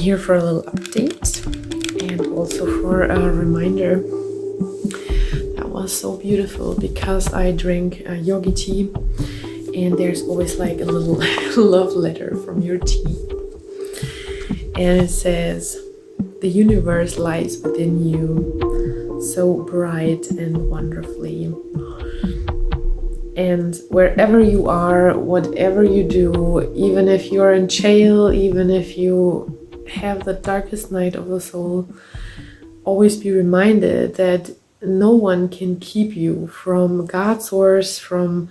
here for a little update and also for a reminder. That was so beautiful because I drank yogi tea, and there's always like a little love letter from your tea. And it says, "The universe lies within you, so bright and wonderfully. And wherever you are, whatever you do, even if you're in jail, even if you have the darkest night of the soul, always be reminded that no one can keep you from God's source, from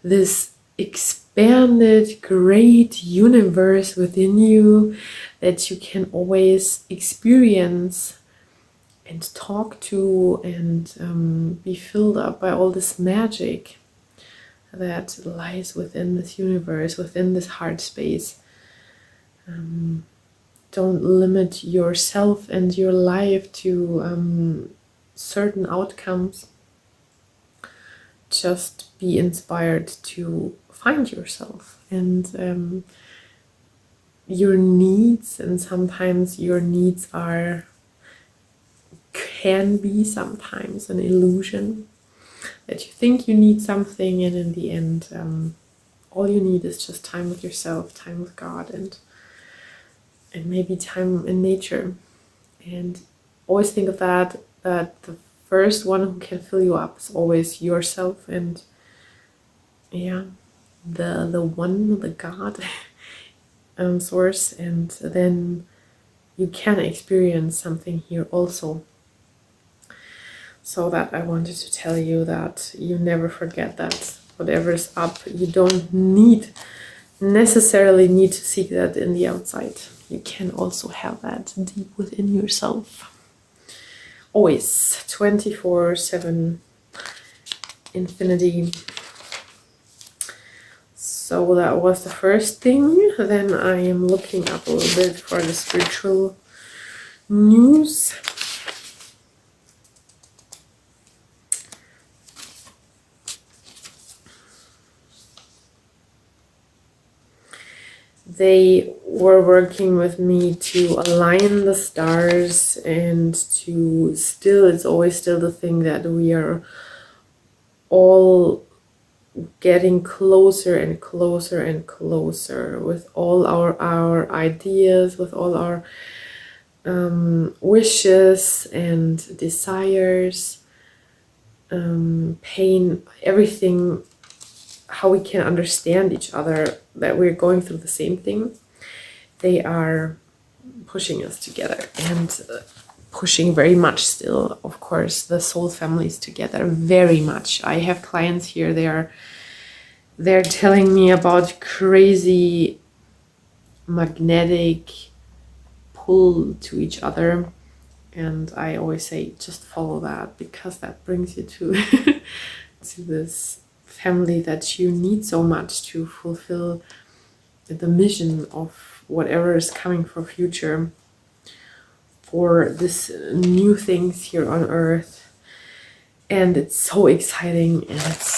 this expanded, great universe within you that you can always experience and talk to and be filled up by all this magic that lies within this universe, within this heart space. Don't limit yourself and your life to certain outcomes. Just be inspired to find yourself and your needs, and sometimes your needs can be sometimes an illusion. That you think you need something, and in the end, all you need is just time with yourself, time with God, and maybe time in nature. And always think of that the first one who can fill you up is always yourself, and the one, the God source, and then you can experience something here also. So that I wanted to tell you that you never forget that whatever is up, you don't necessarily need to seek that in the outside. You can also have that deep within yourself. Always 24/7 infinity. So that was the first thing. Then I am looking up a little bit for the spiritual news. They were working with me to align the stars and it's always still the thing that we are all getting closer and closer and closer with all our ideas, with all our wishes and desires, pain, everything, how we can understand each other, that we're going through the same thing. They are pushing us together and pushing very much still, of course, the soul families together very much. I have clients here, they're telling me about crazy magnetic pull to each other, and I always say just follow that, because that brings you to to this family that you need so much to fulfill the mission of whatever is coming for future, for this new things here on earth. And it's so exciting, and it's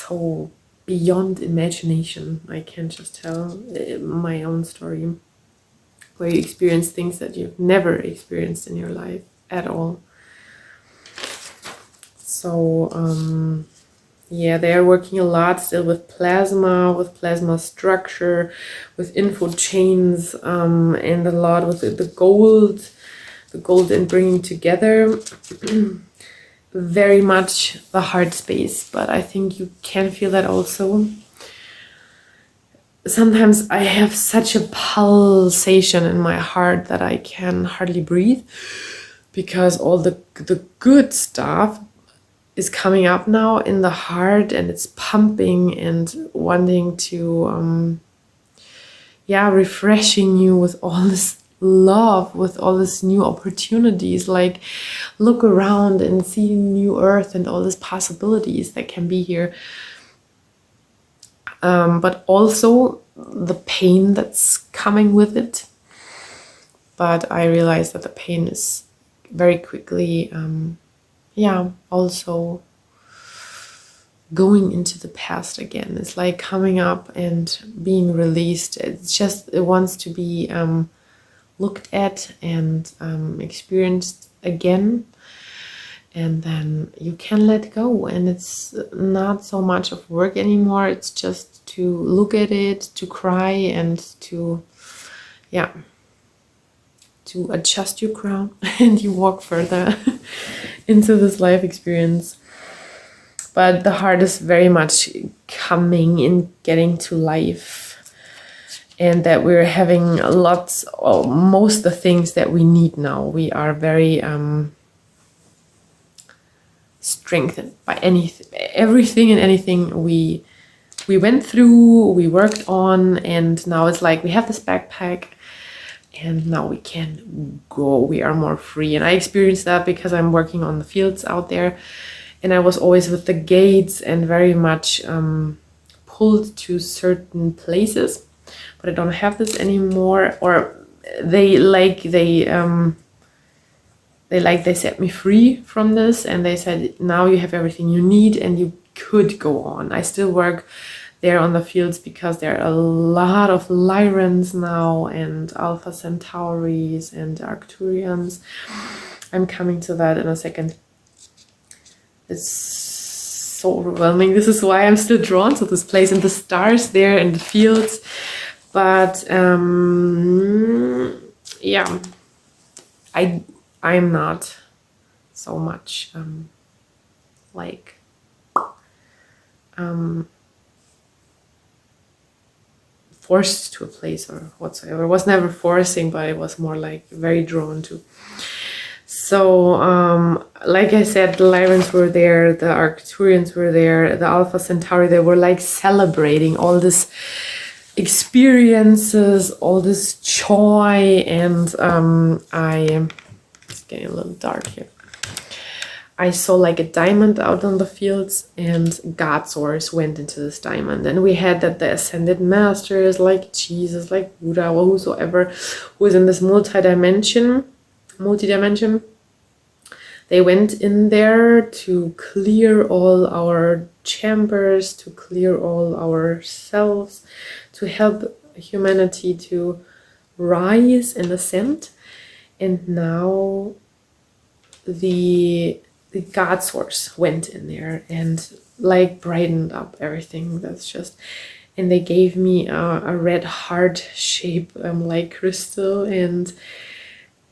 so beyond imagination. I can just tell my own story, where you experience things that you've never experienced in your life at all. So they are working a lot still with plasma structure, with info chains, and a lot with the gold and bringing together. Very much the heart space, but I think you can feel that also. Sometimes I have such a pulsation in my heart that I can hardly breathe, because all the good stuff is coming up now in the heart, and it's pumping and wanting to refreshing you with all this love, with all these new opportunities. Like, look around and see new earth and all these possibilities that can be here, but also the pain that's coming with it. But I realize that the pain is very quickly also going into the past again. It's like coming up and being released. It wants to be looked at and experienced again. And then you can let go, and it's not so much of work anymore. It's just to look at it, to cry, and to adjust your crown and you walk further into this life experience. But the heart is very much coming in, getting to life, and that we're having lots of most of the things that we need now. We are very strengthened by everything and anything we went through, we worked on, and now it's like we have this backpack and now we can go. We are more free. And I experienced that because I'm working on the fields out there, and I was always with the gates and very much pulled to certain places, but I don't have this anymore. Or they set me free from this, and they said, now you have everything you need and you could go on. I still work there on the fields because there are a lot of Lyrans now, and Alpha Centauris and Arcturians. I'm coming to that in a second. It's so overwhelming. This is why I'm still drawn to this place, and the stars there and the fields. But yeah, I'm not so much forced to a place or whatsoever. I was never forcing, but it was more like very drawn to. So like I said, the Lyrans were there, the Arcturians were there, the Alpha Centauri. They were like celebrating all this experiences, all this joy, and it's getting a little dark here. I saw like a diamond out on the fields, and God source went into this diamond. And we had that the ascended masters, like Jesus, like Buddha, or whosoever who is in this multi-dimension, they went in there to clear all our chambers, to clear all ourselves, to help humanity to rise and ascend. And now the God source went in there and like brightened up everything. That's just, and they gave me a red heart shape like crystal. And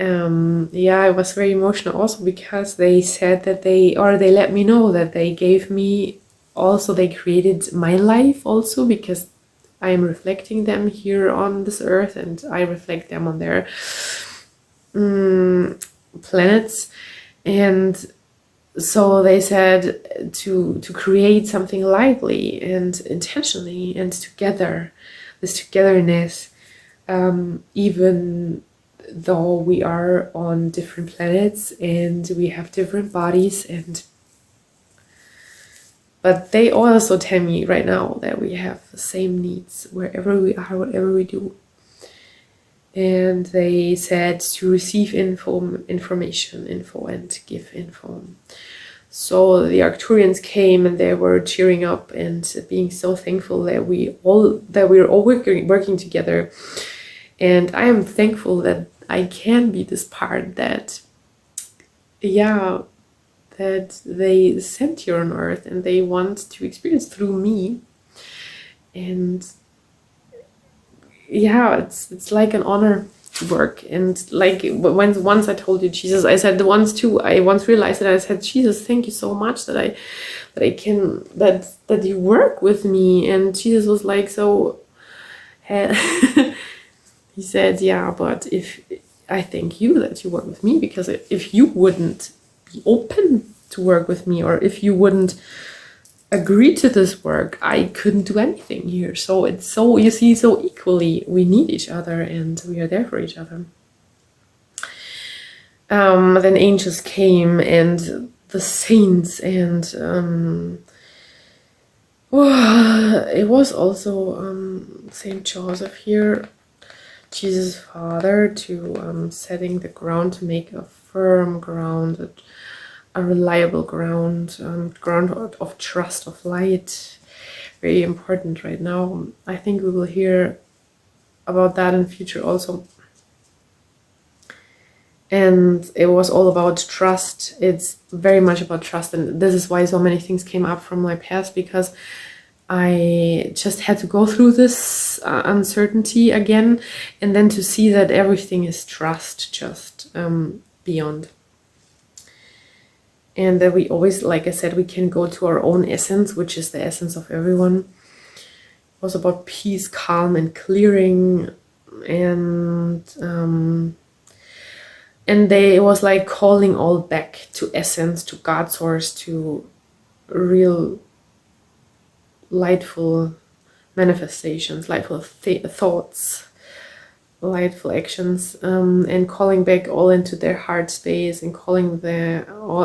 yeah, I was very emotional also because they said that they let me know that they gave me also, they created my life also, because I am reflecting them here on this earth and I reflect them on their planets. And so they said to create something lively and intentionally and together, this togetherness, even though we are on different planets and we have different bodies, but they also tell me right now that we have the same needs wherever we are, whatever we do. And they said to receive information, and give info. So the Arcturians came and they were cheering up and being so thankful that we're all working together. And I am thankful that I can be this part that they sent here on Earth and they want to experience through me. And yeah, it's like an honor to work. And like once I told you Jesus, I said I once realized that I said, Jesus, thank you so much that you work with me. And Jesus was like, so he said, yeah, but if I thank you that you work with me, because if you wouldn't be open to work with me, or if you wouldn't agree to this work, I couldn't do anything here. So it's so, you see, so equally we need each other and we are there for each other. Then angels came and the saints, and it was also Saint Joseph here, Jesus Father, to setting the ground, to make a firm ground, a reliable ground, ground of trust, of light. Very important right now. I think we will hear about that in future also. And it was all about trust. It's very much about trust, and this is why so many things came up from my past, because I just had to go through this uncertainty again, and then to see that everything is trust, just beyond. And that we always, like I said, we can go to our own essence, which is the essence of everyone. It was about peace, calm, and clearing, and it was like calling all back to essence, to God source, to real lightful manifestations, lightful thoughts, lightful actions, and calling back all into their heart space, and calling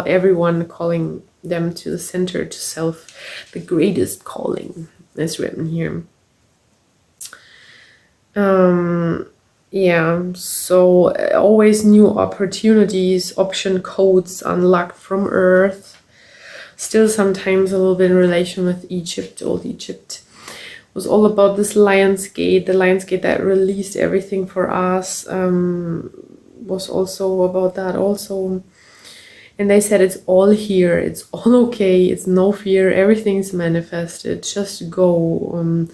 everyone, calling them to the center, to self, the greatest calling, is written here. Yeah, so always new opportunities, option codes unlocked from Earth. Still sometimes a little bit in relation with Egypt, old Egypt. It was all about this Lion's Gate, the Lion's Gate that released everything for us, was also about that also. And they said it's all here, it's all okay, it's no fear, everything's manifested, just go.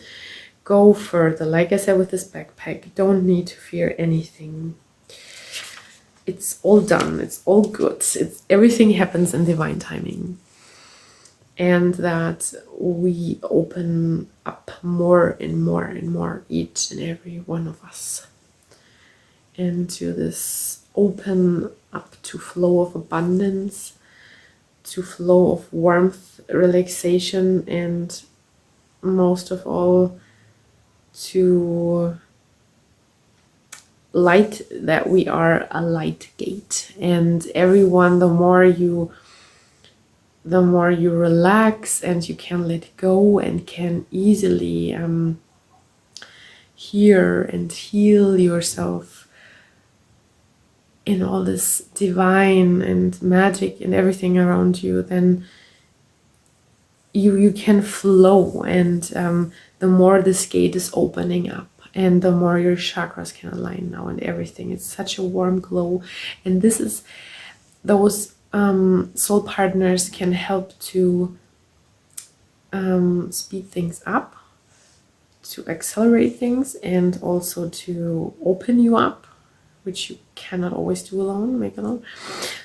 Go further. Like I said with this backpack, you don't need to fear anything. It's all done. It's all good. Everything happens in divine timing. And that we open up more and more and more, each and every one of us, into this open up to flow of abundance, to flow of warmth, relaxation, and most of all, to light, that we are a light gate. And everyone, the more you relax and you can let go and can easily hear and heal yourself in all this divine and magic and everything around you, then you can flow, and the more this gate is opening up, and the more your chakras can align now, and everything. It's such a warm glow, and this is those soul partners can help to speed things up, to accelerate things, and also to open you up, which you cannot always do alone, make alone.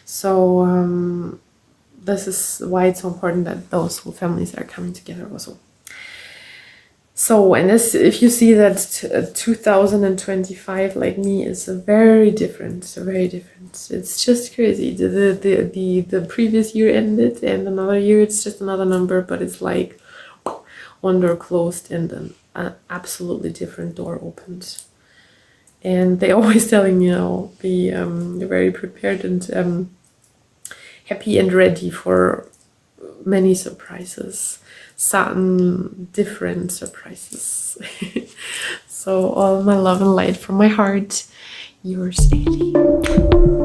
So this is why it's so important that those whole families are coming together also. So, and this, if you see that 2025, like me, is very different, It's just crazy. The previous year ended, and another year, it's just another number, but it's like one door closed and an absolutely different door opened. And they always telling me, be very prepared and happy and ready for many surprises, sudden different surprises. So all my love and light from my heart, yours, Ailey.